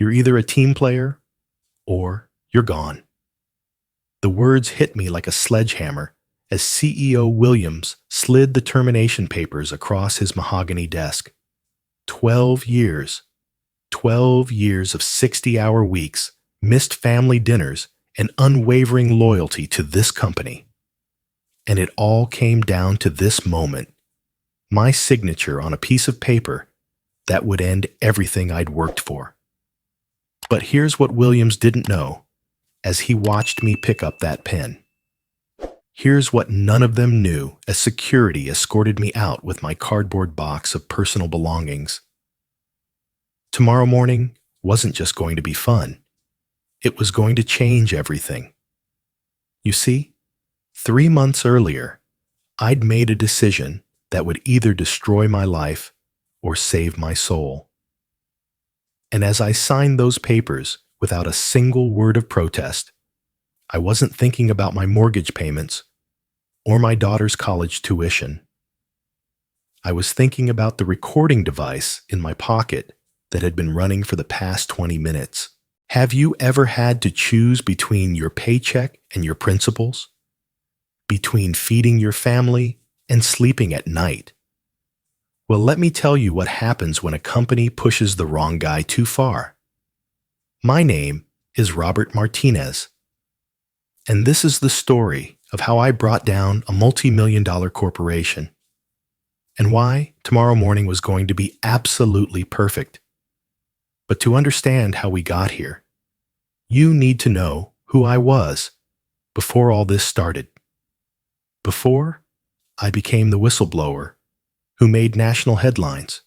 You're either a team player or you're gone. The words hit me like a sledgehammer as CEO Williams slid the termination papers across his mahogany desk. 12 years. 12 years of 60-hour weeks, missed family dinners, and unwavering loyalty to this company. And it all came down to this moment. My signature on a piece of paper that would end everything I'd worked for. But here's what Williams didn't know as he watched me pick up that pen. Here's what none of them knew as security escorted me out with my cardboard box of personal belongings. Tomorrow morning wasn't just going to be fun. It was going to change everything. You see, 3 months earlier, I'd made a decision that would either destroy my life or save my soul. And as I signed those papers without a single word of protest, I wasn't thinking about my mortgage payments or my daughter's college tuition. I was thinking about the recording device in my pocket that had been running for the past 20 minutes. Have you ever had to choose between your paycheck and your principles? Between feeding your family and sleeping at night? Well, let me tell you what happens when a company pushes the wrong guy too far. My name is Robert Martinez, and this is the story of how I brought down a multi-million-dollar corporation and why tomorrow morning was going to be absolutely perfect. But to understand how we got here, you need to know who I was before all this started. Before I became the whistleblower who made national headlines,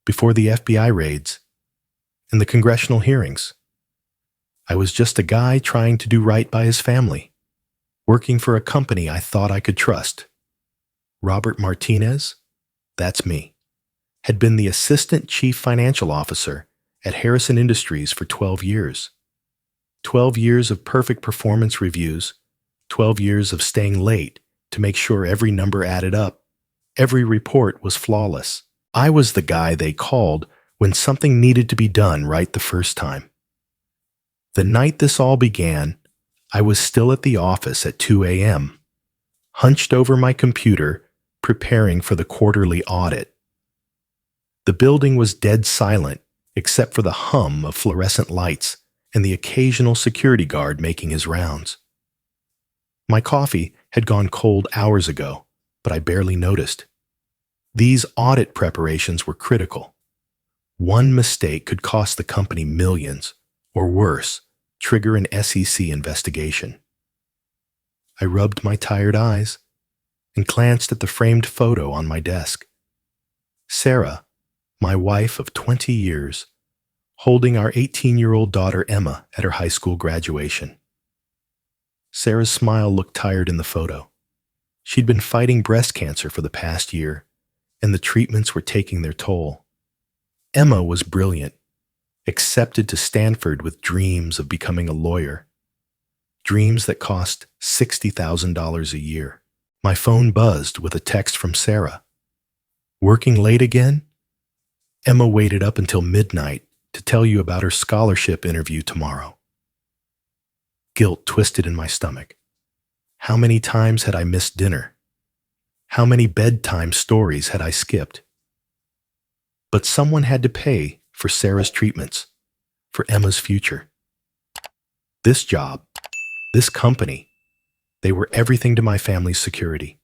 before the FBI raids and the congressional hearings. I was just a guy trying to do right by his family, working for a company I thought I could trust. Robert Martinez, that's me, had been the assistant chief financial officer at Harrison Industries for 12 years. 12 years of perfect performance reviews, 12 years of staying late to make sure every number added up. Every report was flawless. I was the guy they called when something needed to be done right the first time. The night this all began, I was still at the office at 2 a.m., hunched over my computer, preparing for the quarterly audit. The building was dead silent, except for the hum of fluorescent lights and the occasional security guard making his rounds. My coffee had gone cold hours ago, but I barely noticed. These audit preparations were critical. One mistake could cost the company millions, or worse, trigger an SEC investigation. I rubbed my tired eyes and glanced at the framed photo on my desk. Sarah, my wife of 20 years, holding our 18-year-old daughter Emma at her high school graduation. Sarah's smile looked tired in the photo. She'd been fighting breast cancer for the past year, and the treatments were taking their toll. Emma was brilliant, accepted to Stanford with dreams of becoming a lawyer, dreams that cost $60,000 a year. My phone buzzed with a text from Sarah. Working late again? Emma waited up until midnight to tell you about her scholarship interview tomorrow. Guilt twisted in my stomach. How many times had I missed dinner? How many bedtime stories had I skipped? But someone had to pay for Sarah's treatments, for Emma's future. This job, this company, they were everything to my family's security.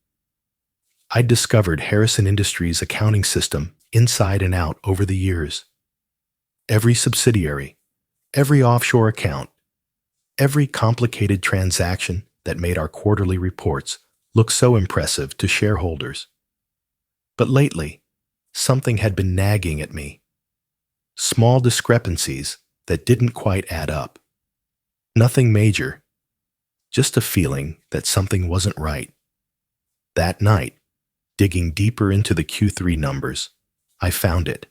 I'd discovered Harrison Industries' accounting system inside and out over the years. Every subsidiary, every offshore account, every complicated transaction that made our quarterly reports look so impressive to shareholders. But lately, something had been nagging at me. Small discrepancies that didn't quite add up. Nothing major, just a feeling that something wasn't right. That night, digging deeper into the Q3 numbers, I found it.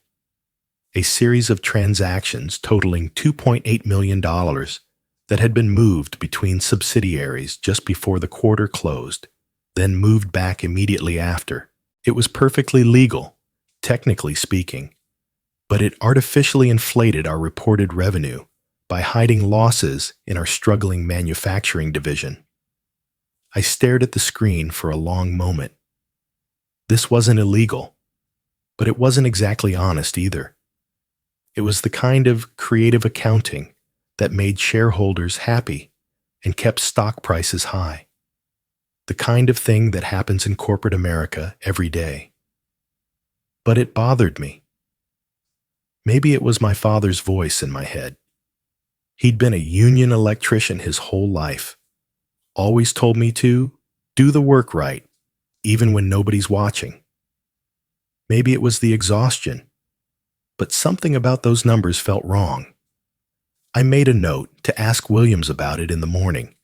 A series of transactions totaling $2.8 million that had been moved between subsidiaries just before the quarter closed, then moved back immediately after. It was perfectly legal, technically speaking, but it artificially inflated our reported revenue by hiding losses in our struggling manufacturing division. I stared at the screen for a long moment. This wasn't illegal, but it wasn't exactly honest either. It was the kind of creative accounting that made shareholders happy and kept stock prices high. The kind of thing that happens in corporate America every day. But it bothered me. Maybe it was my father's voice in my head. He'd been a union electrician his whole life. Always told me to do the work right, even when nobody's watching. Maybe it was the exhaustion, but something about those numbers felt wrong. I made a note to ask Williams about it in the morning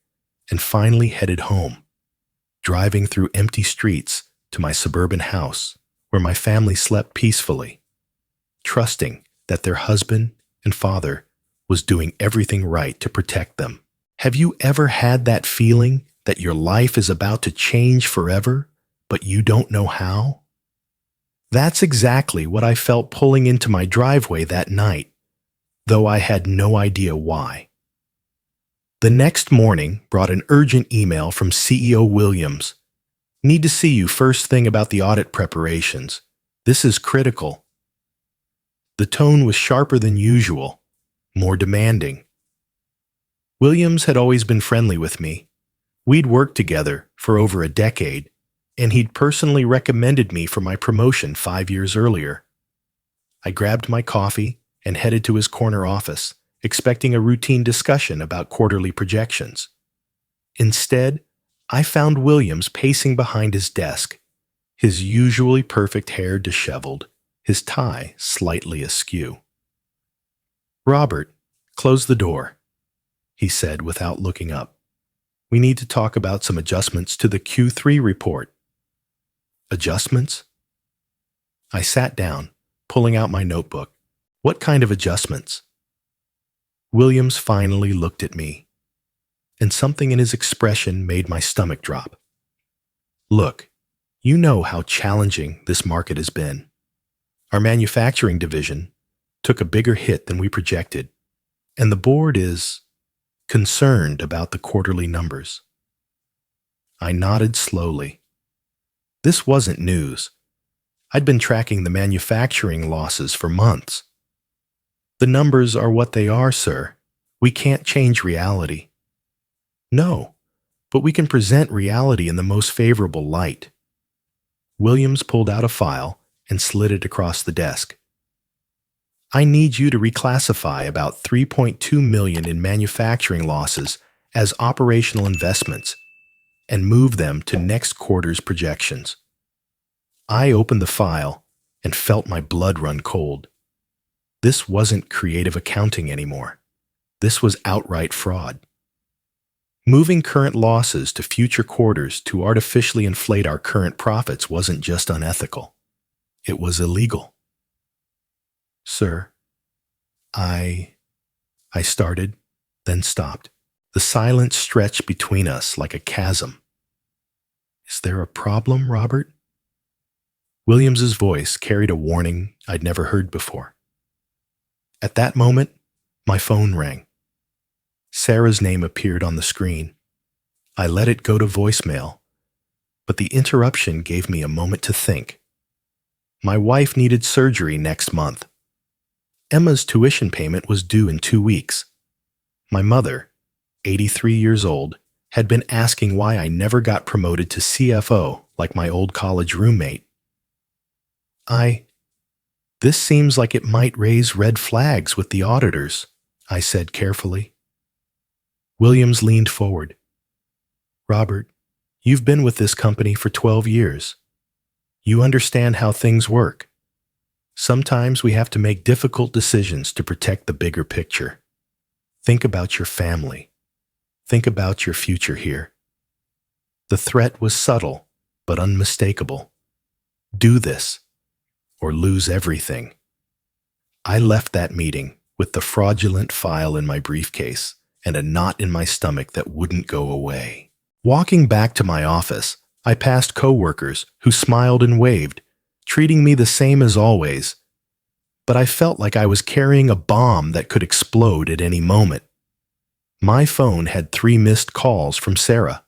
and finally headed home, driving through empty streets to my suburban house where my family slept peacefully, trusting that their husband and father was doing everything right to protect them. Have you ever had that feeling that your life is about to change forever, but you don't know how? That's exactly what I felt pulling into my driveway that night, though I had no idea why. The next morning brought an urgent email from CEO Williams. Need to see you first thing about the audit preparations. This is critical. The tone was sharper than usual, more demanding. Williams had always been friendly with me. We'd worked together for over a decade, and he'd personally recommended me for my promotion 5 years earlier. I grabbed my coffee and headed to his corner office, expecting a routine discussion about quarterly projections. Instead, I found Williams pacing behind his desk, his usually perfect hair disheveled, his tie slightly askew. "Robert, close the door," he said without looking up. "We need to talk about some adjustments to the Q3 report." "Adjustments?" I sat down, pulling out my notebook. "What kind of adjustments?" Williams finally looked at me, and something in his expression made my stomach drop. "Look, you know how challenging this market has been. Our manufacturing division took a bigger hit than we projected, and the board is concerned about the quarterly numbers." I nodded slowly. This wasn't news. I'd been tracking the manufacturing losses for months. "The numbers are what they are, sir. We can't change reality." "No, but we can present reality in the most favorable light." Williams pulled out a file and slid it across the desk. "I need you to reclassify about $3.2 million in manufacturing losses as operational investments and move them to next quarter's projections." I opened the file and felt my blood run cold. This wasn't creative accounting anymore. This was outright fraud. Moving current losses to future quarters to artificially inflate our current profits wasn't just unethical. It was illegal. "Sir, I started, then stopped. The silence stretched between us like a chasm. "Is there a problem, Robert?" Williams's voice carried a warning I'd never heard before. At that moment, my phone rang. Sarah's name appeared on the screen. I let it go to voicemail, but the interruption gave me a moment to think. My wife needed surgery next month. Emma's tuition payment was due in 2 weeks. My mother, 83 years old, had been asking why I never got promoted to CFO like my old college roommate. This seems like it might raise red flags with the auditors," I said carefully. Williams leaned forward. "Robert, you've been with this company for 12 years. You understand how things work. Sometimes we have to make difficult decisions to protect the bigger picture. Think about your family. Think about your future here." The threat was subtle, but unmistakable. Do this, or lose everything. I left that meeting with the fraudulent file in my briefcase and a knot in my stomach that wouldn't go away. Walking back to my office, I passed coworkers who smiled and waved, treating me the same as always. but I felt like I was carrying a bomb that could explode at any moment. My phone had 3 missed calls from Sarah.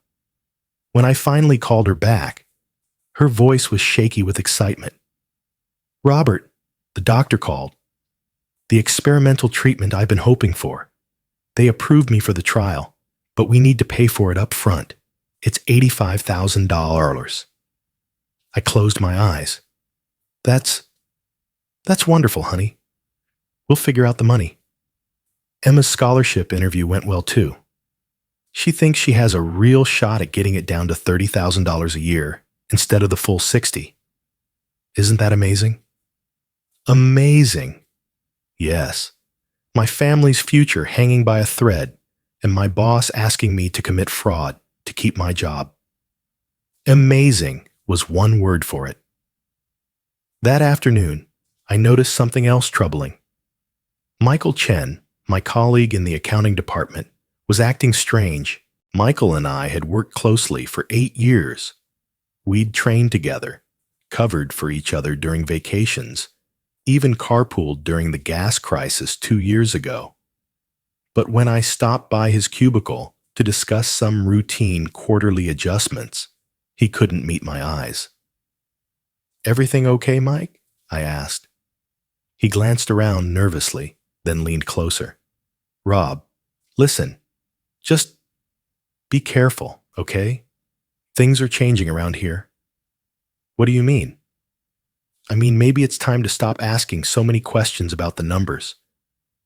When I finally called her back, her voice was shaky with excitement. "Robert, the doctor called. The experimental treatment I've been hoping for. They approved me for the trial, but we need to pay for it up front. It's $85,000. I closed my eyes. That's wonderful, honey. We'll figure out the money." Emma's scholarship interview went well too. She thinks she has a real shot at getting it down to $30,000 a year instead of the full 60. Isn't that amazing? Amazing. Yes. My family's future hanging by a thread, and my boss asking me to commit fraud to keep my job. Amazing was one word for it. That afternoon, I noticed something else troubling. Michael Chen, my colleague in the accounting department, was acting strange. Michael and I had worked closely for 8 years. We'd trained together, covered for each other during vacations, even carpooled during the gas crisis 2 years ago. But when I stopped by his cubicle to discuss some routine quarterly adjustments, he couldn't meet my eyes. "Everything okay, Mike?" I asked. He glanced around nervously, then leaned closer. "Rob, listen, just be careful, okay? Things are changing around here." "What do you mean?" "I mean, maybe it's time to stop asking so many questions about the numbers.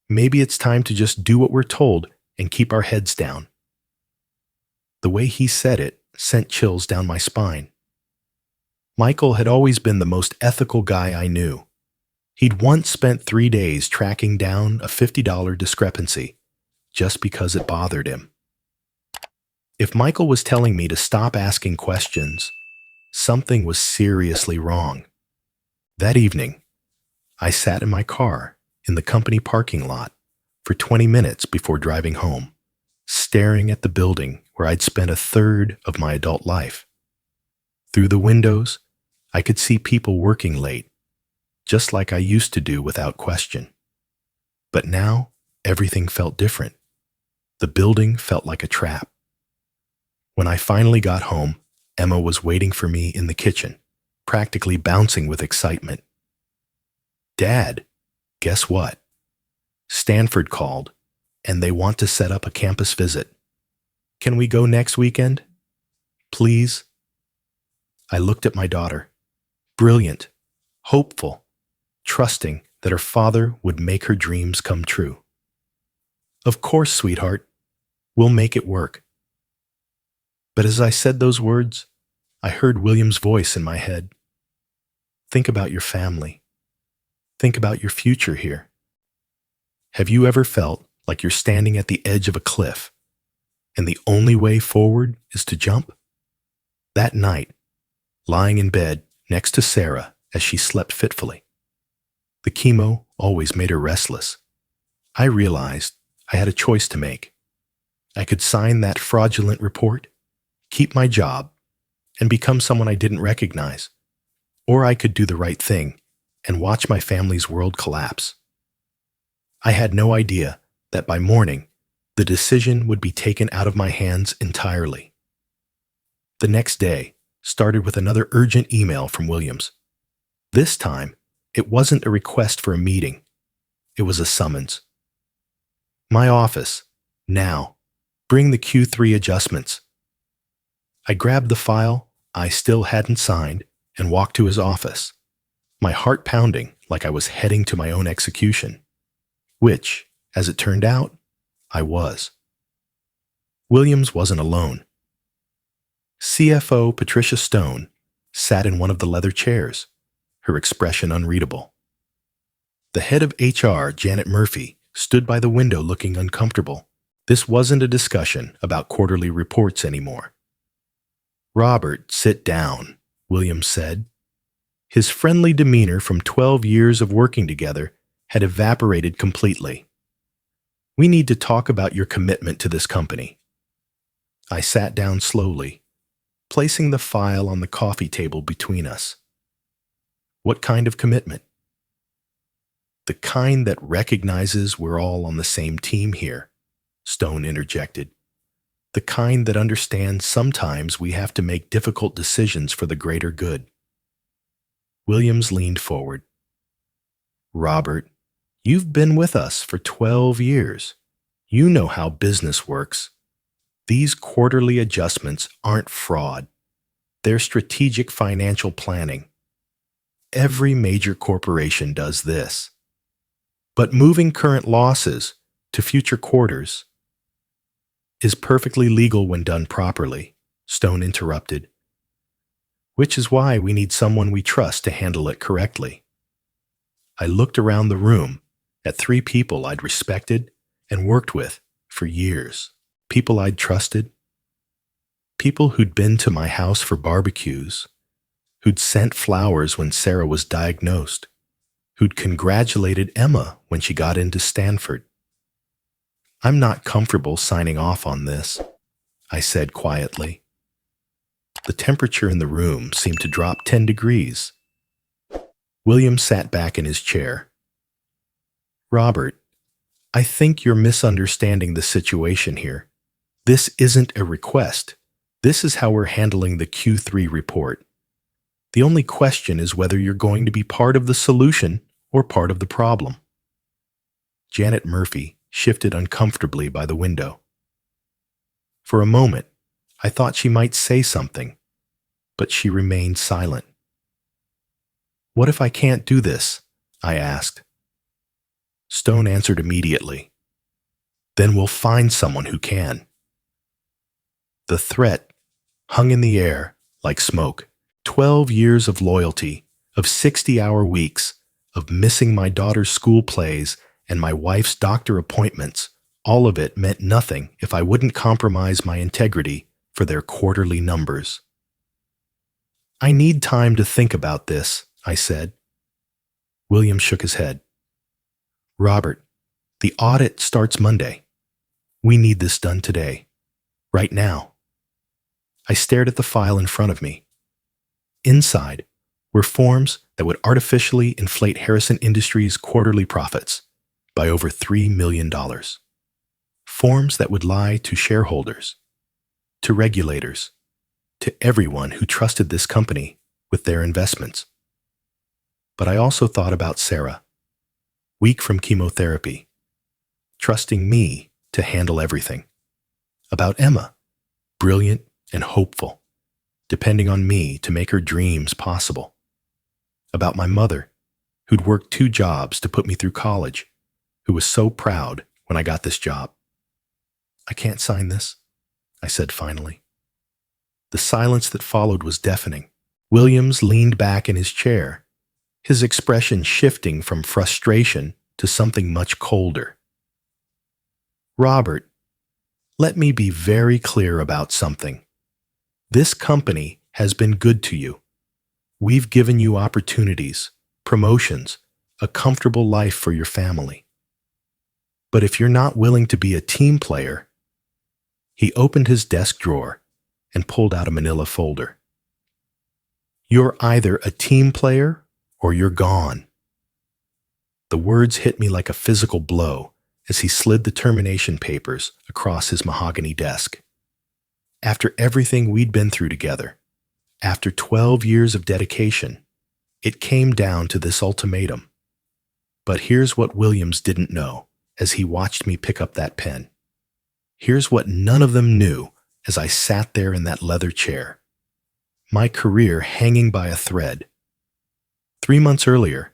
Maybe it's time to just do what we're told and keep our heads down." The way he said it sent chills down my spine. Michael had always been the most ethical guy I knew. He'd once spent 3 days tracking down a $50 discrepancy just because it bothered him. If Michael was telling me to stop asking questions, something was seriously wrong. That evening, I sat in my car in the company parking lot for 20 minutes before driving home, staring at the building where I'd spent a third of my adult life. Through the windows, I could see people working late, just like I used to do without question. But now, everything felt different. The building felt like a trap. When I finally got home, Emma was waiting for me in the kitchen, practically bouncing with excitement. "Dad, guess what? Stanford called, and they want to set up a campus visit. Can we go next weekend? Please?" I looked at my daughter, brilliant, hopeful, trusting that her father would make her dreams come true. "Of course, sweetheart. We'll make it work." But as I said those words, I heard William's voice in my head. "Think about your family. Think about your future here. Have you ever felt like you're standing at the edge of a cliff, and the only way forward is to jump?" That night, lying in bed next to Sarah as she slept fitfully, the chemo always made her restless, I realized I had a choice to make. I could sign that fraudulent report, keep my job, and become someone I didn't recognize, or I could do the right thing and watch my family's world collapse. I had no idea that by morning, the decision would be taken out of my hands entirely. The next day started with another urgent email from Williams. This time, it wasn't a request for a meeting. It was a summons. "My office, now. Bring the Q3 adjustments." I grabbed the file I still hadn't signed and walked to his office, my heart pounding like I was heading to my own execution, which, as it turned out, I was. Williams wasn't alone. CFO Patricia Stone sat in one of the leather chairs, her expression unreadable. The head of HR, Janet Murphy, stood by the window looking uncomfortable. This wasn't a discussion about quarterly reports anymore. "Robert, sit down," Williams said. His friendly demeanor from 12 years of working together had evaporated completely. "We need to talk about your commitment to this company." I sat down slowly, placing the file on the coffee table between us. "What kind of commitment?" The kind that recognizes we're all on the same team here, Stone interjected. The kind that understands sometimes we have to make difficult decisions for the greater good. Williams leaned forward. Robert, you've been with us for 12 years. You know how business works. These quarterly adjustments aren't fraud. They're strategic financial planning. Every major corporation does this. But moving current losses to future quarters is perfectly legal when done properly, Stone interrupted. Which is why we need someone we trust to handle it correctly. I looked around the room at 3 people I'd respected and worked with for years. People I'd trusted. People who'd been to my house for barbecues, who'd sent flowers when Sarah was diagnosed, who'd congratulated Emma when she got into Stanford. I'm not comfortable signing off on this, I said quietly. The temperature in the room seemed to drop 10 degrees. William sat back in his chair. Robert, I think you're misunderstanding the situation here. This isn't a request. This is how we're handling the Q3 report. The only question is whether you're going to be part of the solution or part of the problem. Janet Murphy shifted uncomfortably by the window. For a moment, I thought she might say something, but she remained silent. What if I can't do this? I asked. Stone answered immediately. Then we'll find someone who can. The threat hung in the air like smoke. 12 years of loyalty, of 60-hour weeks, of missing my daughter's school plays and my wife's doctor appointments, all of it meant nothing if I wouldn't compromise my integrity for their quarterly numbers. I need time to think about this, I said. William shook his head. Robert, the audit starts Monday. We need this done today, right now. I stared at the file in front of me. Inside were forms that would artificially inflate Harrison Industries' quarterly profits by over $3 million. Forms that would lie to shareholders, to regulators, to everyone who trusted this company with their investments. But I also thought about Sarah, weak from chemotherapy, trusting me to handle everything. About Emma, brilliant and hopeful, depending on me to make her dreams possible. About my mother, who'd worked 2 jobs to put me through college, who was so proud when I got this job. I can't sign this, I said finally. The silence that followed was deafening. Williams leaned back in his chair, his expression shifting from frustration to something much colder. Robert, let me be very clear about something. This company has been good to you. We've given you opportunities, promotions, a comfortable life for your family. But if you're not willing to be a team player, he opened his desk drawer and pulled out a manila folder. You're either a team player or you're gone. The words hit me like a physical blow as he slid the termination papers across his mahogany desk. After everything we'd been through together, after 12 years of dedication, it came down to this ultimatum. But here's what Williams didn't know as he watched me pick up that pen. Here's what none of them knew as I sat there in that leather chair. My career hanging by a thread. 3 months earlier,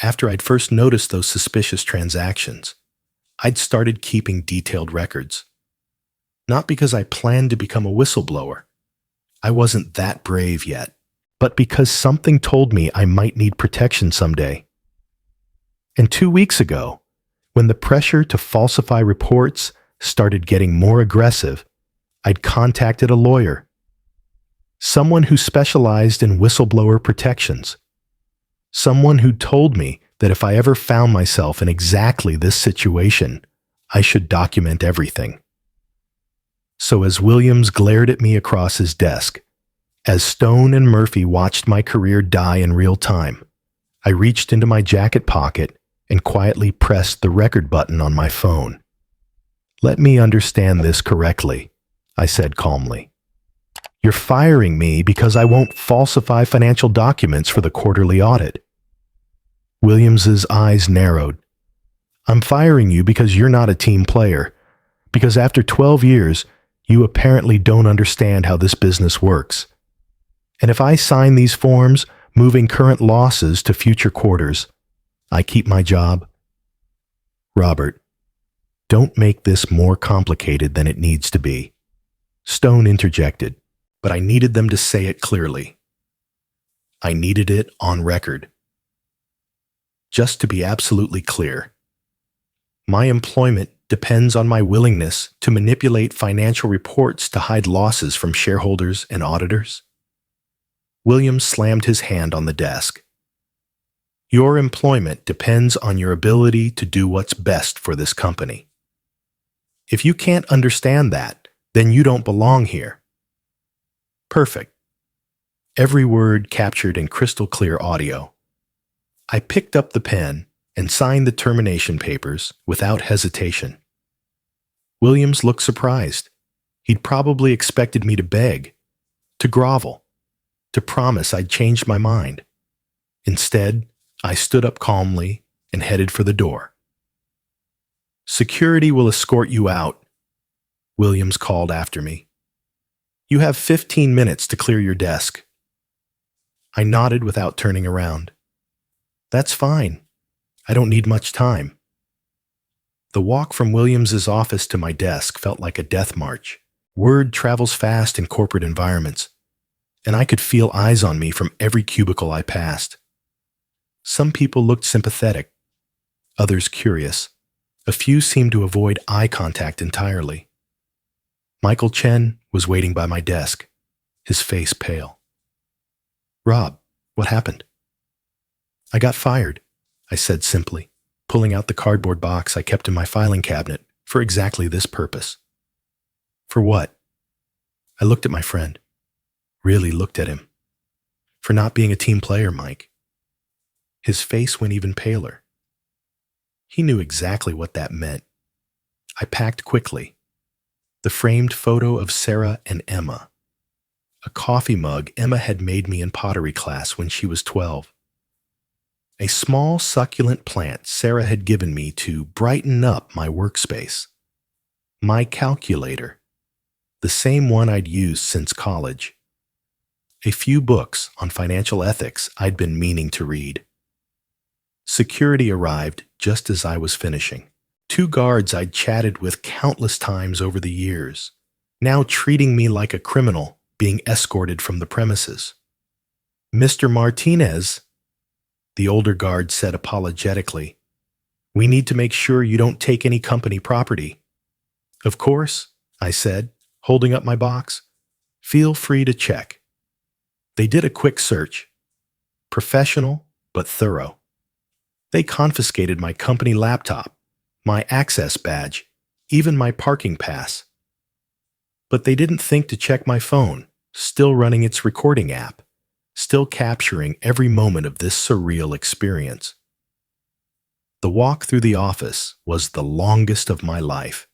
after I'd first noticed those suspicious transactions, I'd started keeping detailed records. Not because I planned to become a whistleblower. I wasn't that brave yet, but because something told me I might need protection someday. And 2 weeks ago, when the pressure to falsify reports started getting more aggressive, I'd contacted a lawyer, someone who specialized in whistleblower protections, someone who told me that if I ever found myself in exactly this situation, I should document everything. So as Williams glared at me across his desk, as Stone and Murphy watched my career die in real time, I reached into my jacket pocket and quietly pressed the record button on my phone. "Let me understand this correctly," I said calmly. "You're firing me because I won't falsify financial documents for the quarterly audit." Williams's eyes narrowed. "I'm firing you because you're not a team player, because after 12 years, you apparently don't understand how this business works. And if I sign these forms, moving current losses to future quarters, I keep my job." "Robert, don't make this more complicated than it needs to be," Stone interjected, but I needed them to say it clearly. I needed it on record. Just to be absolutely clear, my employment depends on my willingness to manipulate financial reports to hide losses from shareholders and auditors. Williams slammed his hand on the desk. "Your employment depends on your ability to do what's best for this company. If you can't understand that, then you don't belong here." Perfect. Every word captured in crystal clear audio. I picked up the pen and signed the termination papers without hesitation. Williams looked surprised. He'd probably expected me to beg, to grovel, to promise I'd changed my mind. Instead, I stood up calmly and headed for the door. "Security will escort you out," Williams called after me. "You have 15 minutes to clear your desk." I nodded without turning around. "That's fine. I don't need much time." The walk from Williams's office to my desk felt like a death march. Word travels fast in corporate environments, and I could feel eyes on me from every cubicle I passed. Some people looked sympathetic, others curious. A few seemed to avoid eye contact entirely. Michael Chen was waiting by my desk, his face pale. "Rob, what happened?" "I got fired," I said simply, pulling out the cardboard box I kept in my filing cabinet for exactly this purpose. "For what?" I looked at my friend, really looked at him. "For not being a team player, Mike." His face went even paler. He knew exactly what that meant. I packed quickly. The framed photo of Sarah and Emma. A coffee mug Emma had made me in pottery class when she was 12. A small succulent plant Sarah had given me to brighten up my workspace. My calculator, the same one I'd used since college. A few books on financial ethics I'd been meaning to read. Security arrived just as I was finishing. 2 guards I'd chatted with countless times over the years, now treating me like a criminal being escorted from the premises. "Mr. Martinez," the older guard said apologetically, "we need to make sure you don't take any company property." "Of course," I said, holding up my box. "Feel free to check." They did a quick search. Professional, but thorough. They confiscated my company laptop, my access badge, even my parking pass. But they didn't think to check my phone, still running its recording app, still capturing every moment of this surreal experience. The walk through the office was the longest of my life.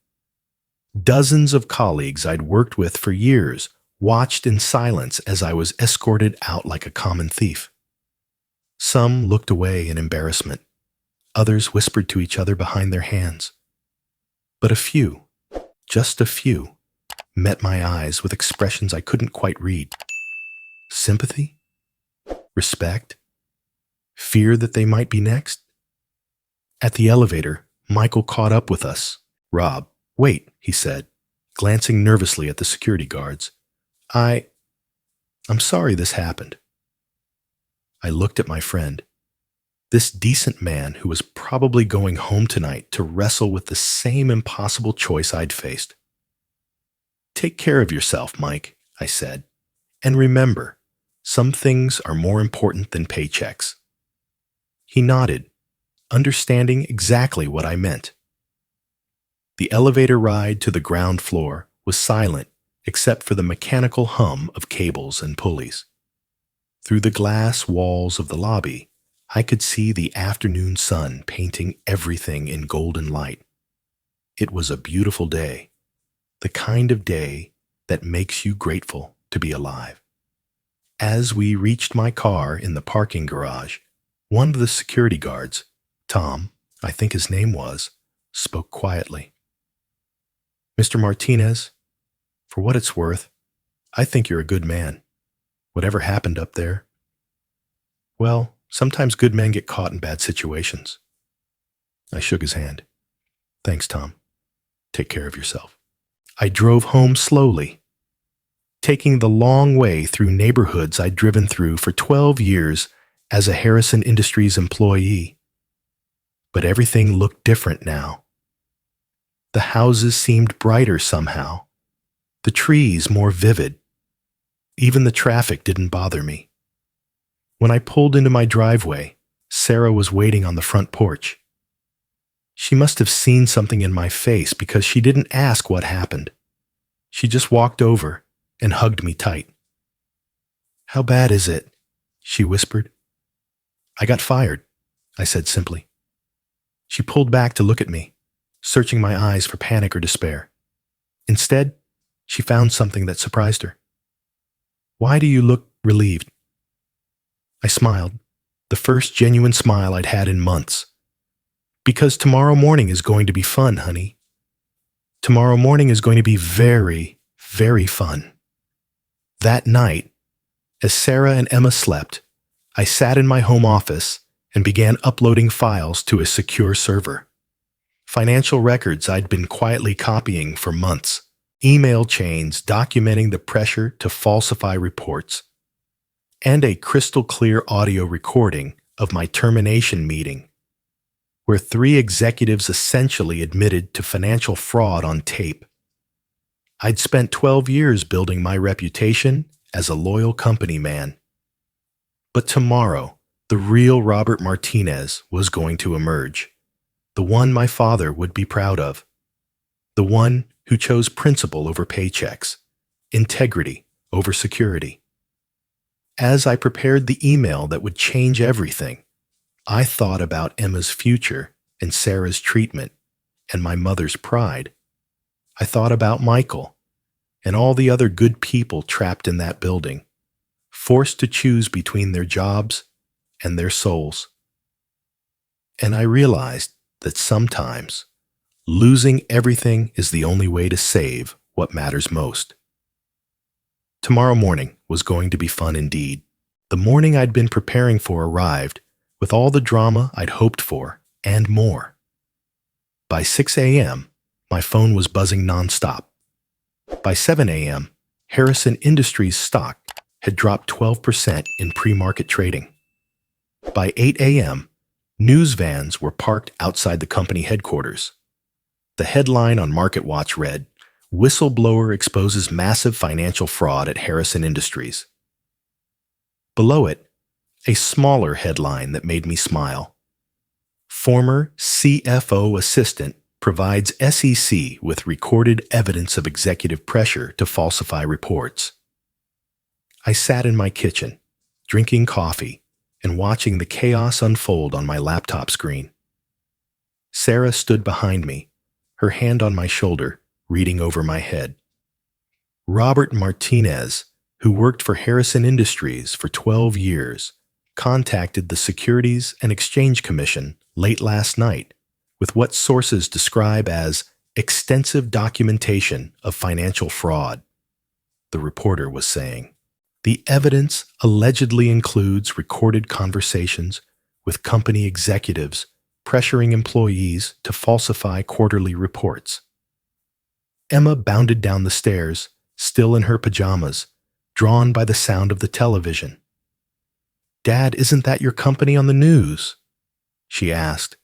Dozens of colleagues I'd worked with for years watched in silence as I was escorted out like a common thief. Some looked away in embarrassment. Others whispered to each other behind their hands. But a few, just a few, met my eyes with expressions I couldn't quite read. Sympathy? Respect? Fear that they might be next? At the elevator, Michael caught up with us. "Rob, wait," he said, glancing nervously at the security guards. I'm sorry this happened." I looked at my friend. This decent man who was probably going home tonight to wrestle with the same impossible choice I'd faced. "Take care of yourself, Mike," I said. "And remember, some things are more important than paychecks." He nodded, understanding exactly what I meant. The elevator ride to the ground floor was silent except for the mechanical hum of cables and pulleys. Through the glass walls of the lobby, I could see the afternoon sun painting everything in golden light. It was a beautiful day, the kind of day that makes you grateful to be alive. As we reached my car in the parking garage, one of the security guards, Tom, I think his name was, spoke quietly. "Mr. Martinez, for what it's worth, I think you're a good man. Whatever happened up there, well, sometimes good men get caught in bad situations." I shook his hand. "Thanks, Tom. Take care of yourself." I drove home slowly, taking the long way through neighborhoods I'd driven through for 12 years as a Harrison Industries employee. But everything looked different now. The houses seemed brighter somehow, the trees more vivid. Even the traffic didn't bother me. When I pulled into my driveway, Sarah was waiting on the front porch. She must have seen something in my face because she didn't ask what happened. She just walked over and hugged me tight. "How bad is it?" she whispered. "I got fired," I said simply. She pulled back to look at me, searching my eyes for panic or despair. Instead, she found something that surprised her. "Why do you look relieved?" I smiled, the first genuine smile I'd had in months. "Because tomorrow morning is going to be fun, honey. Tomorrow morning is going to be very, very fun." That night, as Sarah and Emma slept, I sat in my home office and began uploading files to a secure server. Financial records I'd been quietly copying for months, email chains documenting the pressure to falsify reports, and a crystal-clear audio recording of my termination meeting, where 3 executives essentially admitted to financial fraud on tape. I'd spent 12 years building my reputation as a loyal company man. But tomorrow, the real Robert Martinez was going to emerge, the one my father would be proud of, the one who chose principle over paychecks, integrity over security. As I prepared the email that would change everything, I thought about Emma's future and Sarah's treatment and my mother's pride. I thought about Michael and all the other good people trapped in that building, forced to choose between their jobs and their souls. And I realized that sometimes losing everything is the only way to save what matters most. Tomorrow morning was going to be fun indeed. The morning I'd been preparing for arrived, with all the drama I'd hoped for, and more. By 6 a.m., my phone was buzzing nonstop. By 7 a.m., Harrison Industries stock had dropped 12% in pre-market trading. By 8 a.m., news vans were parked outside the company headquarters. The headline on MarketWatch read, "Whistleblower exposes massive financial fraud at Harrison Industries." Below it, a smaller headline that made me smile. "Former CFO assistant provides SEC with recorded evidence of executive pressure to falsify reports." I sat in my kitchen, drinking coffee and watching the chaos unfold on my laptop screen. Sarah stood behind me, her hand on my shoulder, reading over my head. Robert Martinez, who worked for Harrison Industries for 12 years, contacted the Securities and Exchange Commission late last night with what sources describe as extensive documentation of financial fraud, the reporter was saying. The evidence allegedly includes recorded conversations with company executives pressuring employees to falsify quarterly reports. Emma bounded down the stairs, still in her pajamas, drawn by the sound of the television. "Dad, isn't that your company on the news?" she asked,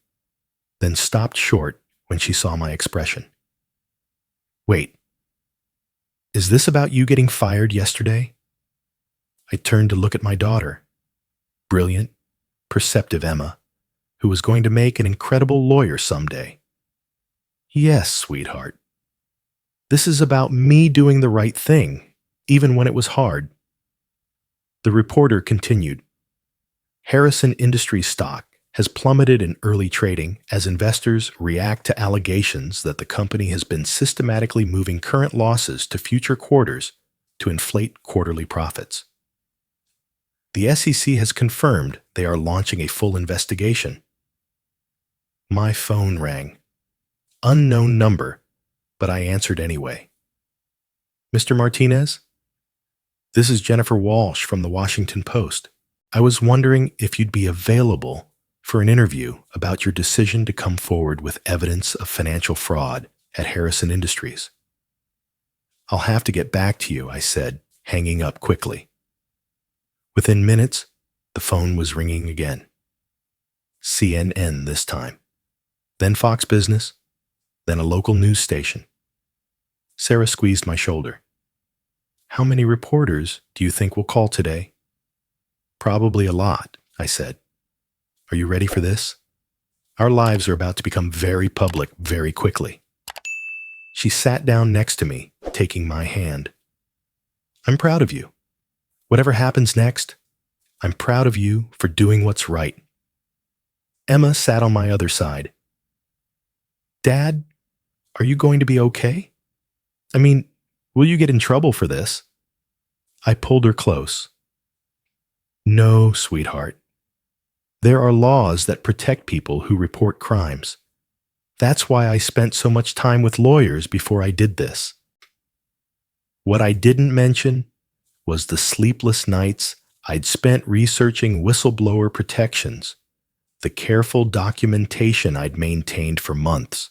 then stopped short when she saw my expression. "Wait, is this about you getting fired yesterday?" I turned to look at my daughter, brilliant, perceptive Emma, who was going to make an incredible lawyer someday. "Yes, sweetheart. This is about me doing the right thing, even when it was hard." The reporter continued. Harrison Industries stock has plummeted in early trading as investors react to allegations that the company has been systematically moving current losses to future quarters to inflate quarterly profits. The SEC has confirmed they are launching a full investigation. My phone rang. Unknown number, but I answered anyway. Mr. Martinez? This is Jennifer Walsh from the Washington Post. I was wondering if you'd be available for an interview about your decision to come forward with evidence of financial fraud at Harrison Industries. I'll have to get back to you, I said, hanging up quickly. Within minutes, the phone was ringing again. CNN this time. Then Fox Business, then a local news station. Sarah squeezed my shoulder. How many reporters do you think will call today? Probably a lot, I said. Are you ready for this? Our lives are about to become very public very quickly. She sat down next to me, taking my hand. I'm proud of you. Whatever happens next, I'm proud of you for doing what's right. Emma sat on my other side. Dad, are you going to be okay? I mean, will you get in trouble for this? I pulled her close. No, sweetheart. There are laws that protect people who report crimes. That's why I spent so much time with lawyers before I did this. What I didn't mention was the sleepless nights I'd spent researching whistleblower protections, the careful documentation I'd maintained for months,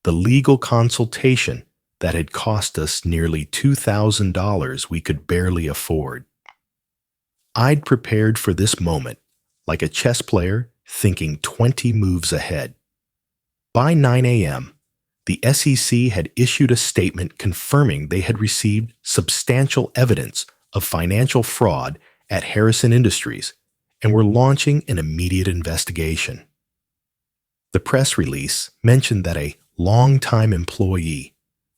the legal consultation that had cost us nearly $2,000 we could barely afford. I'd prepared for this moment like a chess player thinking 20 moves ahead. By 9 a.m., the SEC had issued a statement confirming they had received substantial evidence of financial fraud at Harrison Industries and were launching an immediate investigation. The press release mentioned that a longtime employee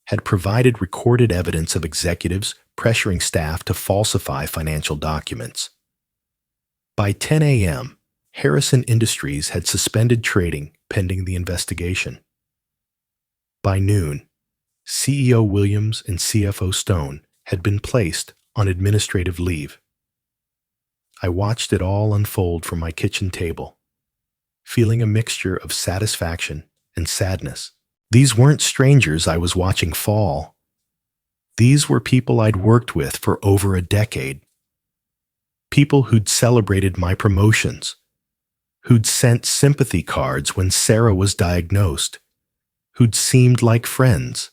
had provided recorded evidence of executives pressuring staff to falsify financial documents. By 10 a.m., Harrison Industries had suspended trading pending the investigation. By noon, CEO Williams and CFO Stone had been placed on administrative leave. I watched it all unfold from my kitchen table, feeling a mixture of satisfaction and sadness. These weren't strangers I was watching fall. These were people I'd worked with for over a decade. People who'd celebrated my promotions, who'd sent sympathy cards when Sarah was diagnosed, who'd seemed like friends.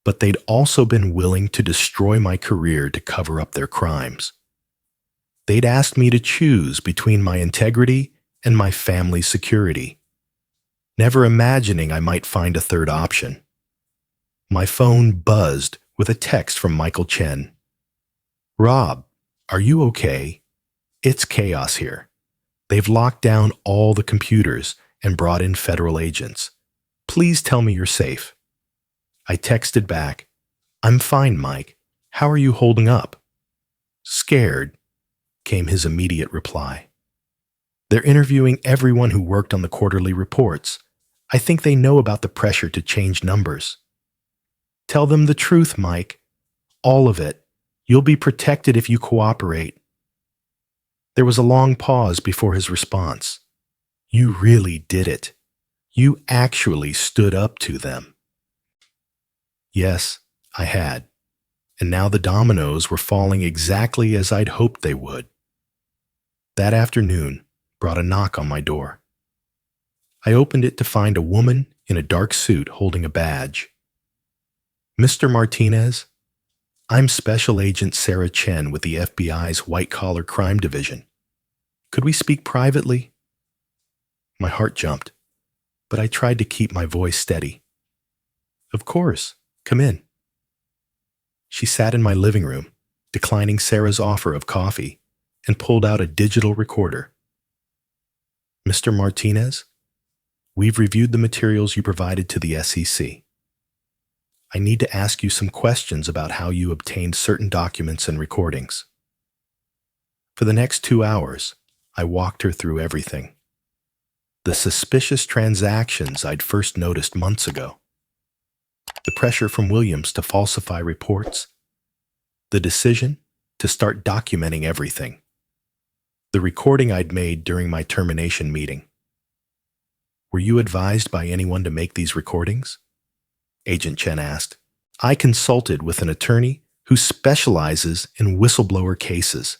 But they'd also been willing to destroy my career to cover up their crimes. They'd asked me to choose between my integrity and my family's security, never imagining I might find a third option. My phone buzzed with a text from Michael Chen. Rob, are you okay? It's chaos here. They've locked down all the computers and brought in federal agents. Please tell me you're safe. I texted back, I'm fine, Mike. How are you holding up? Scared, came his immediate reply. They're interviewing everyone who worked on the quarterly reports. I think they know about the pressure to change numbers. Tell them the truth, Mike. All of it. You'll be protected if you cooperate. There was a long pause before his response. You really did it. You actually stood up to them. Yes, I had. And now the dominoes were falling exactly as I'd hoped they would. That afternoon brought a knock on my door. I opened it to find a woman in a dark suit holding a badge. Mr. Martinez, I'm Special Agent Sarah Chen with the FBI's White-Collar Crime Division. Could we speak privately? My heart jumped, but I tried to keep my voice steady. Of course, come in. She sat in my living room, declining Sarah's offer of coffee, and pulled out a digital recorder. Mr. Martinez, we've reviewed the materials you provided to the SEC. I need to ask you some questions about how you obtained certain documents and recordings. For the next 2 hours, I walked her through everything. The suspicious transactions I'd first noticed months ago. The pressure from Williams to falsify reports. The decision to start documenting everything. The recording I'd made during my termination meeting. Were you advised by anyone to make these recordings? Agent Chen asked. I consulted with an attorney who specializes in whistleblower cases.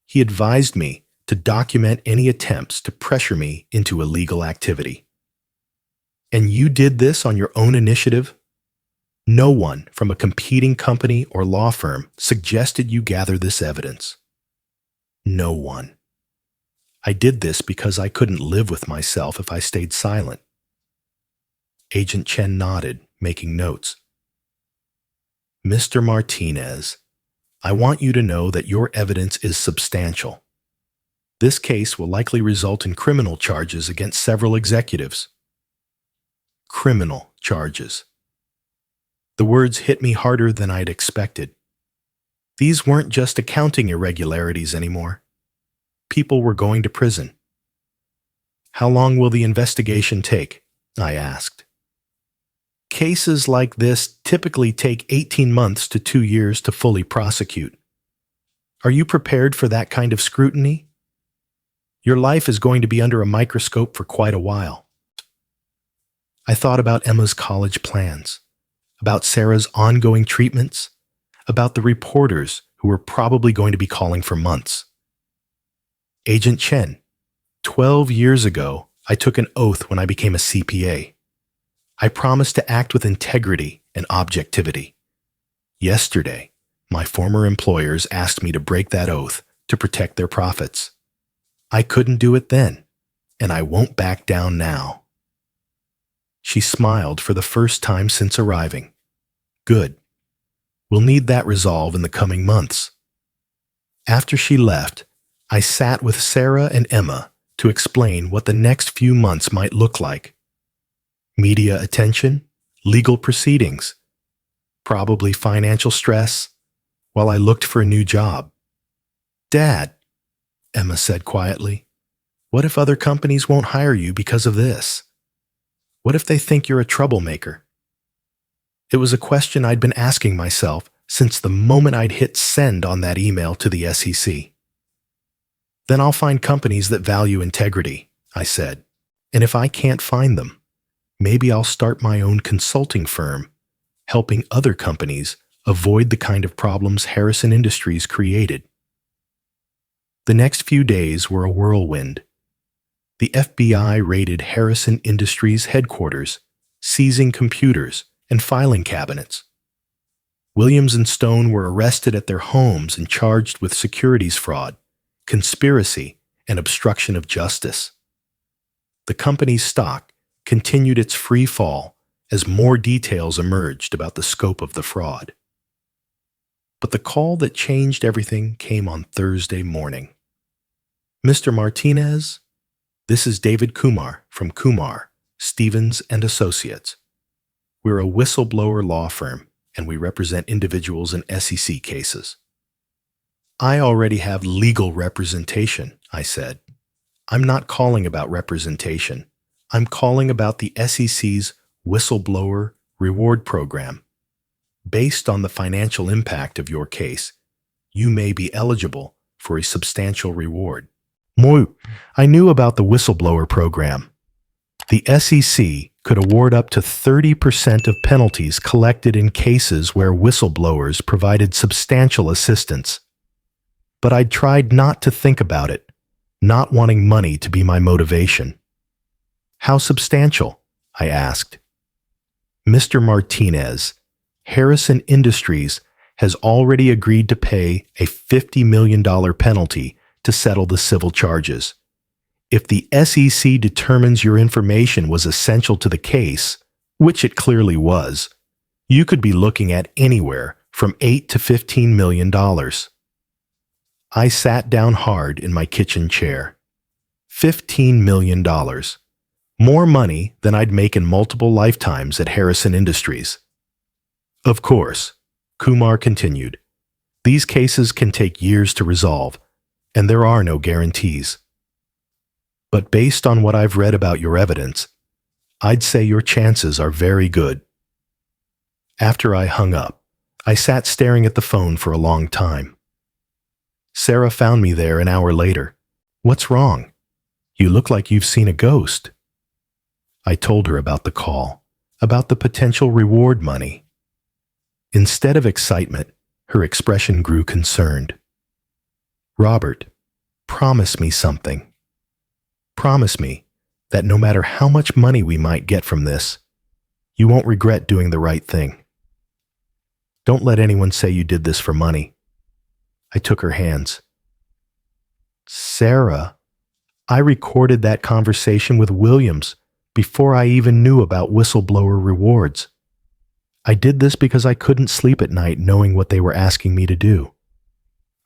He advised me to document any attempts to pressure me into illegal activity. And you did this on your own initiative? No one from a competing company or law firm suggested you gather this evidence. No one. I did this because I couldn't live with myself if I stayed silent. Agent Chen nodded, making notes. Mr. Martinez, I want you to know that your evidence is substantial. This case will likely result in criminal charges against several executives. Criminal charges. The words hit me harder than I'd expected. These weren't just accounting irregularities anymore. People were going to prison. How long will the investigation take? I asked. Cases like this typically take 18 months to 2 years to fully prosecute. Are you prepared for that kind of scrutiny? Your life is going to be under a microscope for quite a while. I thought about Emma's college plans, about Sarah's ongoing treatments, about the reporters who were probably going to be calling for months. Agent Chen, 12 years ago, I took an oath when I became a CPA. I promised to act with integrity and objectivity. Yesterday, my former employers asked me to break that oath to protect their profits. I couldn't do it then, and I won't back down now. She smiled for the first time since arriving. Good. We'll need that resolve in the coming months. After she left, I sat with Sarah and Emma to explain what the next few months might look like. Media attention, legal proceedings, probably financial stress, while I looked for a new job. Dad, Emma said quietly, what if other companies won't hire you because of this? What if they think you're a troublemaker? It was a question I'd been asking myself since the moment I'd hit send on that email to the SEC. Then I'll find companies that value integrity, I said. And if I can't find them, maybe I'll start my own consulting firm, helping other companies avoid the kind of problems Harrison Industries created. The next few days were a whirlwind. The FBI raided Harrison Industries headquarters, seizing computers and filing cabinets. Williams and Stone were arrested at their homes and charged with securities fraud, conspiracy, and obstruction of justice. The company's stock continued its free fall as more details emerged about the scope of the fraud. But the call that changed everything came on Thursday morning. Mr. Martinez, this is David Kumar from Kumar, Stevens & Associates. We're a whistleblower law firm, and we represent individuals in SEC cases. I already have legal representation, I said. I'm not calling about representation. I'm calling about the SEC's whistleblower reward program. Based on the financial impact of your case, you may be eligible for a substantial reward. I knew about the whistleblower program. The SEC could award up to 30% of penalties collected in cases where whistleblowers provided substantial assistance. But I'd tried not to think about it, not wanting money to be my motivation. How substantial? I asked. Mr. Martinez, Harrison Industries has already agreed to pay a $50 million penalty to settle the civil charges. If the SEC determines your information was essential to the case, which it clearly was, you could be looking at anywhere from $8 to $15 million. I sat down hard in my kitchen chair. $15 million. More money than I'd make in multiple lifetimes at Harrison Industries. Of course, Kumar continued, these cases can take years to resolve, and there are no guarantees. But based on what I've read about your evidence, I'd say your chances are very good. After I hung up, I sat staring at the phone for a long time. Sarah found me there an hour later. "What's wrong? You look like you've seen a ghost." I told her about the call, about the potential reward money. Instead of excitement, her expression grew concerned. "Robert, promise me something. Promise me that no matter how much money we might get from this, you won't regret doing the right thing. Don't let anyone say you did this for money." I took her hands. "Sarah, I recorded that conversation with Williams before I even knew about whistleblower rewards. I did this because I couldn't sleep at night knowing what they were asking me to do.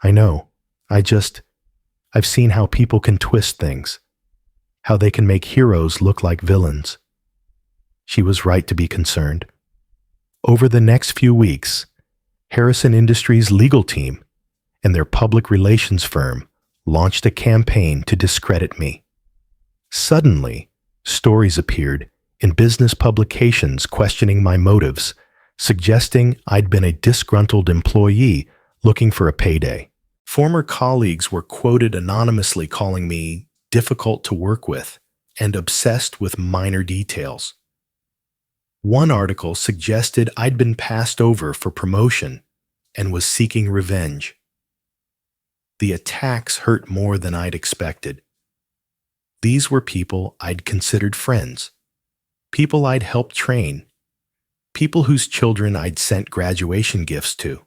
I know. I've seen how people can twist things, how they can make heroes look like villains." She was right to be concerned. Over the next few weeks, Harrison Industries' legal team and their public relations firm launched a campaign to discredit me. Suddenly, stories appeared in business publications questioning my motives, suggesting I'd been a disgruntled employee looking for a payday. Former colleagues were quoted anonymously calling me difficult to work with and obsessed with minor details. One article suggested I'd been passed over for promotion and was seeking revenge. The attacks hurt more than I'd expected. These were people I'd considered friends, people I'd helped train, people whose children I'd sent graduation gifts to.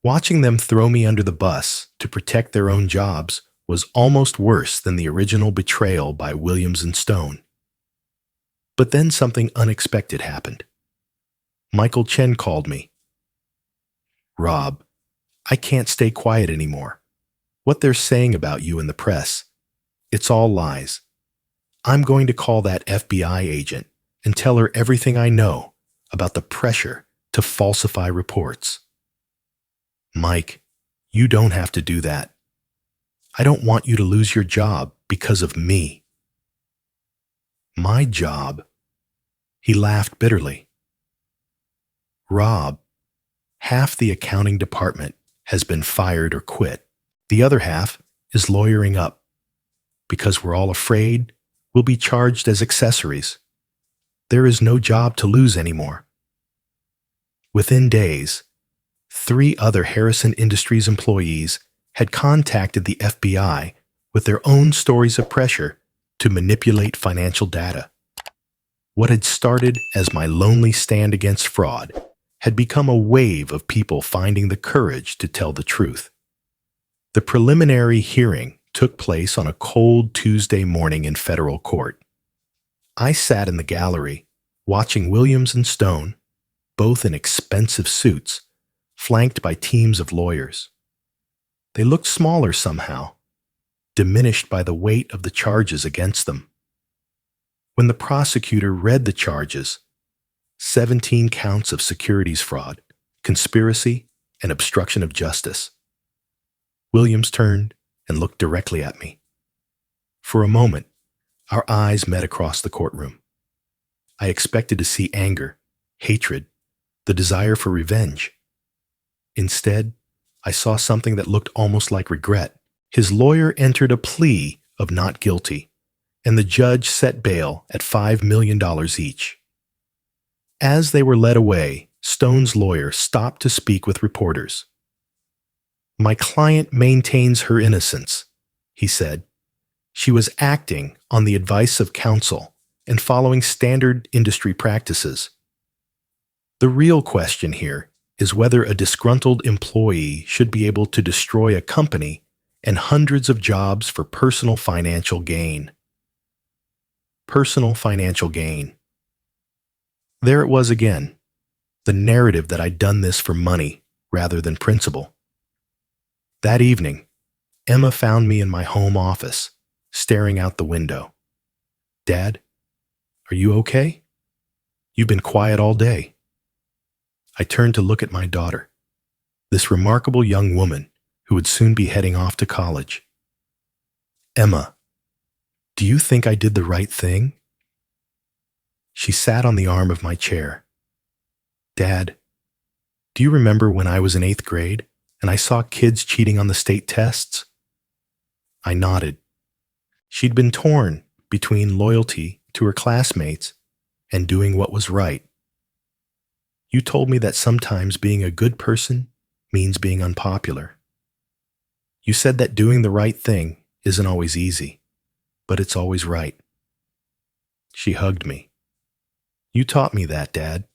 Watching them throw me under the bus to protect their own jobs was almost worse than the original betrayal by Williams and Stone. But then something unexpected happened. Michael Chen called me. "Rob, I can't stay quiet anymore. What they're saying about you in the press, it's all lies. I'm going to call that FBI agent and tell her everything I know about the pressure to falsify reports." "Mike, you don't have to do that. I don't want you to lose your job because of me." "My job?" He laughed bitterly. "Rob, half the accounting department has been fired or quit. The other half is lawyering up. Because we're all afraid we'll be charged as accessories. There is no job to lose anymore." Within days, 3 other Harrison Industries employees had contacted the FBI with their own stories of pressure to manipulate financial data. What had started as my lonely stand against fraud had become a wave of people finding the courage to tell the truth. The preliminary hearing took place on a cold Tuesday morning in federal court. I sat in the gallery, watching Williams and Stone, both in expensive suits, flanked by teams of lawyers. They looked smaller somehow, diminished by the weight of the charges against them. When the prosecutor read the charges, 17 counts of securities fraud, conspiracy, and obstruction of justice, Williams turned and looked directly at me. For a moment, our eyes met across the courtroom. I expected to see anger, hatred, the desire for revenge. Instead, I saw something that looked almost like regret. His lawyer entered a plea of not guilty, and the judge set bail at $5 million each. As they were led away, Stone's lawyer stopped to speak with reporters. "My client maintains her innocence," he said. "She was acting on the advice of counsel and following standard industry practices. The real question here is whether a disgruntled employee should be able to destroy a company and hundreds of jobs for personal financial gain." Personal financial gain. There it was again, the narrative that I'd done this for money rather than principle. That evening, Emma found me in my home office, staring out the window. "Dad, are you okay? You've been quiet all day." I turned to look at my daughter, this remarkable young woman who would soon be heading off to college. "Emma, Do you think I did the right thing? She sat on the arm of my chair. Dad, do you remember when I was in 8th grade and I saw kids cheating on the state tests? I nodded. She'd been torn between loyalty to her classmates and doing what was right. You told me that sometimes being a good person means being unpopular. You said that doing the right thing isn't always easy, but it's always right. She hugged me. You taught me that, Dad.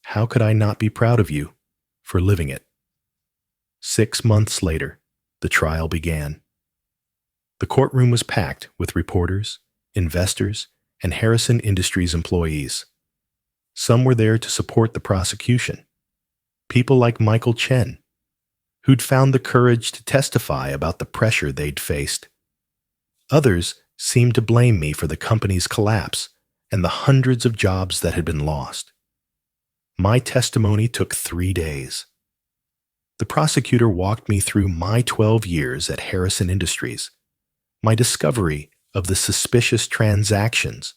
How could I not be proud of you for living it? 6 months later, the trial began. The courtroom was packed with reporters, investors, and Harrison Industries employees. Some were there to support the prosecution. People like Michael Chen, who'd found the courage to testify about the pressure they'd faced. Others seemed to blame me for the company's collapse and the hundreds of jobs that had been lost. My testimony took 3 days. The prosecutor walked me through my 12 years at Harrison Industries, my discovery of the suspicious transactions,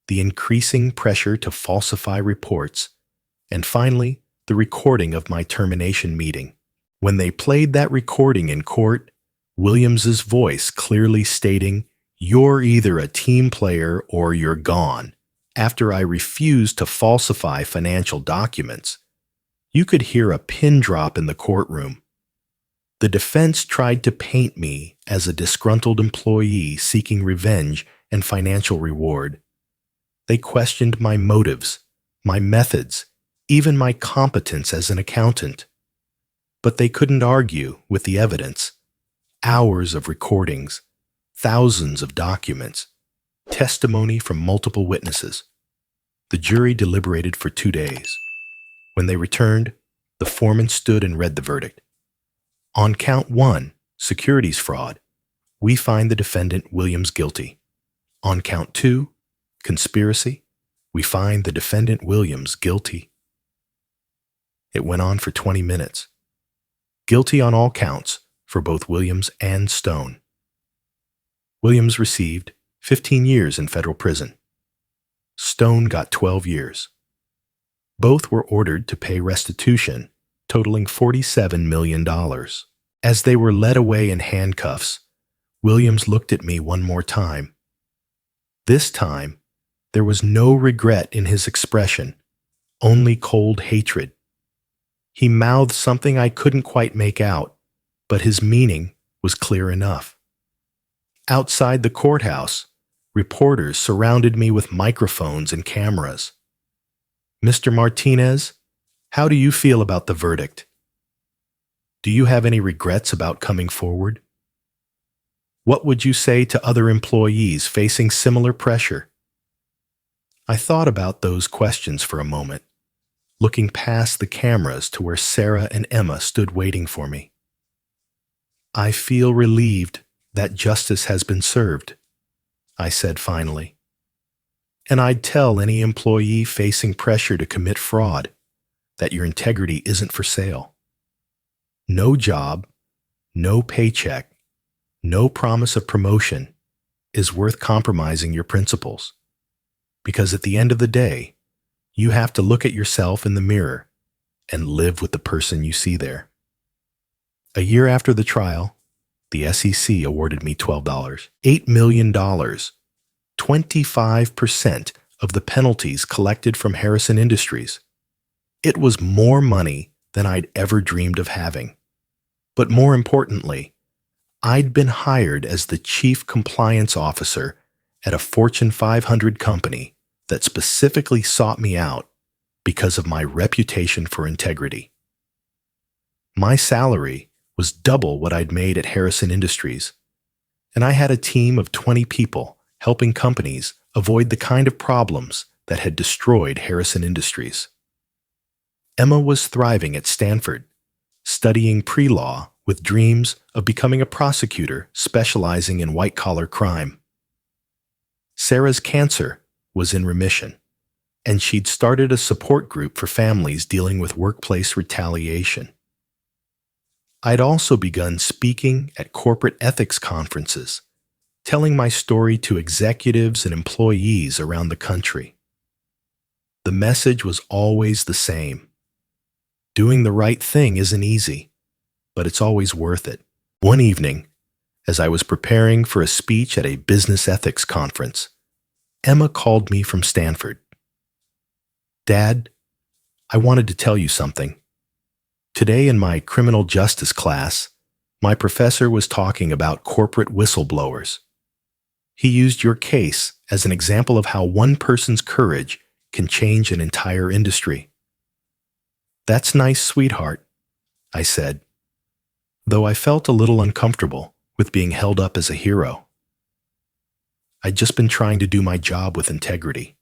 the increasing pressure to falsify reports, and finally, the recording of my termination meeting. When they played that recording in court, Williams's voice clearly stating, "You're either a team player or you're gone," after I refused to falsify financial documents, you could hear a pin drop in the courtroom. The defense tried to paint me as a disgruntled employee seeking revenge and financial reward. They questioned my motives, my methods, even my competence as an accountant. But they couldn't argue with the evidence. Hours of recordings, thousands of documents, testimony from multiple witnesses. The jury deliberated for 2 days. When they returned, the foreman stood and read the verdict. On count 1, securities fraud, we find the defendant Williams guilty. On count 2, conspiracy, we find the defendant Williams guilty. It went on for 20 minutes. Guilty on all counts for both Williams and Stone. Williams received 15 years in federal prison. Stone got 12 years. Both were ordered to pay restitution, totaling $47 million. As they were led away in handcuffs, Williams looked at me one more time. This time, there was no regret in his expression, only cold hatred. He mouthed something I couldn't quite make out, but his meaning was clear enough. Outside the courthouse, reporters surrounded me with microphones and cameras. "Mr. Martinez, how do you feel about the verdict? Do you have any regrets about coming forward? What would you say to other employees facing similar pressure?" I thought about those questions for a moment, looking past the cameras to where Sarah and Emma stood waiting for me. "I feel relieved that justice has been served," I said finally. "And I'd tell any employee facing pressure to commit fraud that your integrity isn't for sale. No job, no paycheck, no promise of promotion is worth compromising your principles. Because at the end of the day, you have to look at yourself in the mirror and live with the person you see there." A year after the trial, the SEC awarded me $8 million, 25% of the penalties collected from Harrison Industries. It was more money than I'd ever dreamed of having. But more importantly, I'd been hired as the chief compliance officer at a Fortune 500 company that specifically sought me out because of my reputation for integrity. My salary was double what I'd made at Harrison Industries, and I had a team of 20 people helping companies avoid the kind of problems that had destroyed Harrison Industries. Emma was thriving at Stanford, studying pre-law with dreams of becoming a prosecutor specializing in white-collar crime. Sarah's cancer was in remission, and she'd started a support group for families dealing with workplace retaliation. I'd also begun speaking at corporate ethics conferences, telling my story to executives and employees around the country. The message was always the same. Doing the right thing isn't easy, but it's always worth it. One evening, as I was preparing for a speech at a business ethics conference, Emma called me from Stanford. "Dad, I wanted to tell you something. Today in my criminal justice class, my professor was talking about corporate whistleblowers. He used your case as an example of how one person's courage can change an entire industry." "That's nice, sweetheart," I said, though I felt a little uncomfortable with being held up as a hero. I'd just been trying to do my job with integrity.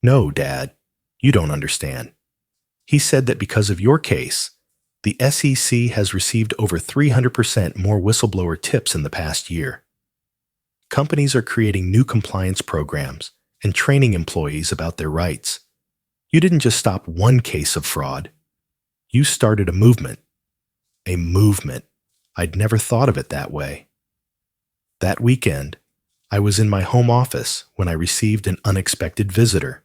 "No, Dad, you don't understand. He said that because of your case, the SEC has received over 300% more whistleblower tips in the past year. Companies are creating new compliance programs and training employees about their rights. You didn't just stop one case of fraud. You started a movement. A movement. I'd never thought of it that way." That weekend, I was in my home office when I received an unexpected visitor.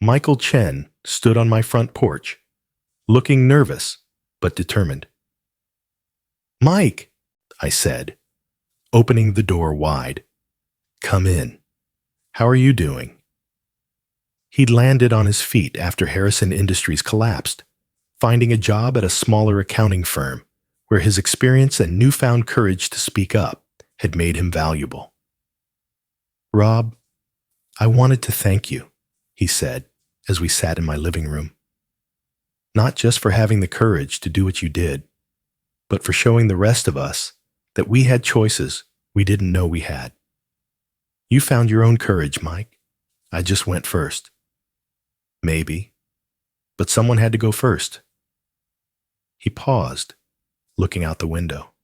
Michael Chen stood on my front porch, looking nervous but determined. "Mike," I said, opening the door wide. "Come in. How are you doing?" He'd landed on his feet after Harrison Industries collapsed, finding a job at a smaller accounting firm where his experience and newfound courage to speak up had made him valuable. "Rob, I wanted to thank you," he said as we sat in my living room. "Not just for having the courage to do what you did, but for showing the rest of us that we had choices we didn't know we had. You found your own courage, Mike. I just went first. Maybe, but someone had to go first." He paused, looking out the window.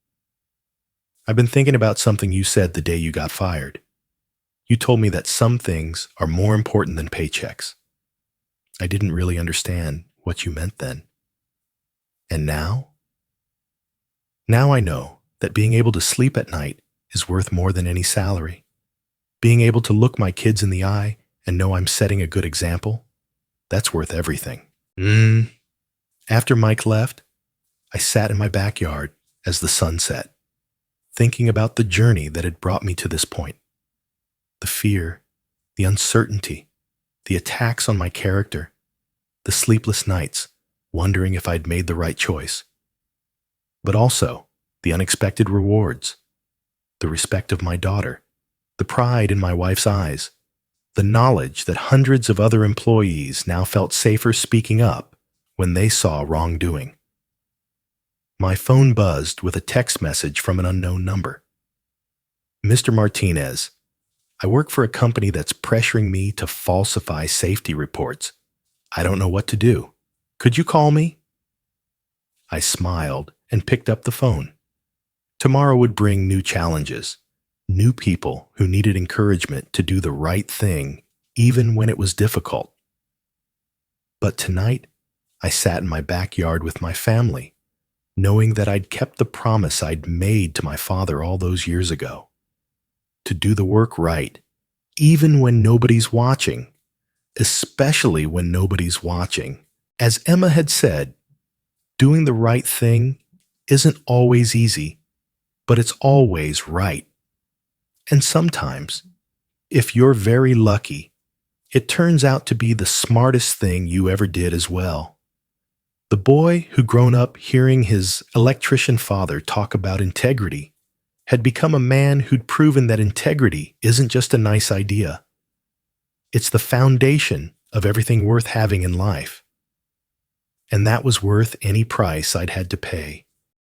"I've been thinking about something you said the day you got fired. You told me that some things are more important than paychecks. I didn't really understand what you meant then. And now? Now I know that being able to sleep at night is worth more than any salary. Being able to look my kids in the eye and know I'm setting a good example, that's worth everything." After Mike left, I sat in my backyard as the sun set, thinking about the journey that had brought me to this point. The fear, the uncertainty, the attacks on my character, the sleepless nights, wondering if I'd made the right choice. But also the unexpected rewards, the respect of my daughter, the pride in my wife's eyes, the knowledge that hundreds of other employees now felt safer speaking up when they saw wrongdoing. My phone buzzed with a text message from an unknown number. "Mr. Martinez, I work for a company that's pressuring me to falsify safety reports. I don't know what to do. Could you call me?" I smiled and picked up the phone. Tomorrow would bring new challenges, new people who needed encouragement to do the right thing even when it was difficult. But tonight, I sat in my backyard with my family, knowing that I'd kept the promise I'd made to my father all those years ago. To do the work right, even when nobody's watching, especially when nobody's watching. As Emma had said, doing the right thing isn't always easy, but it's always right. And sometimes, if you're very lucky, it turns out to be the smartest thing you ever did as well. The boy who'd grown up hearing his electrician father talk about integrity had become a man who'd proven that integrity isn't just a nice idea. It's the foundation of everything worth having in life. And that was worth any price I'd had to pay.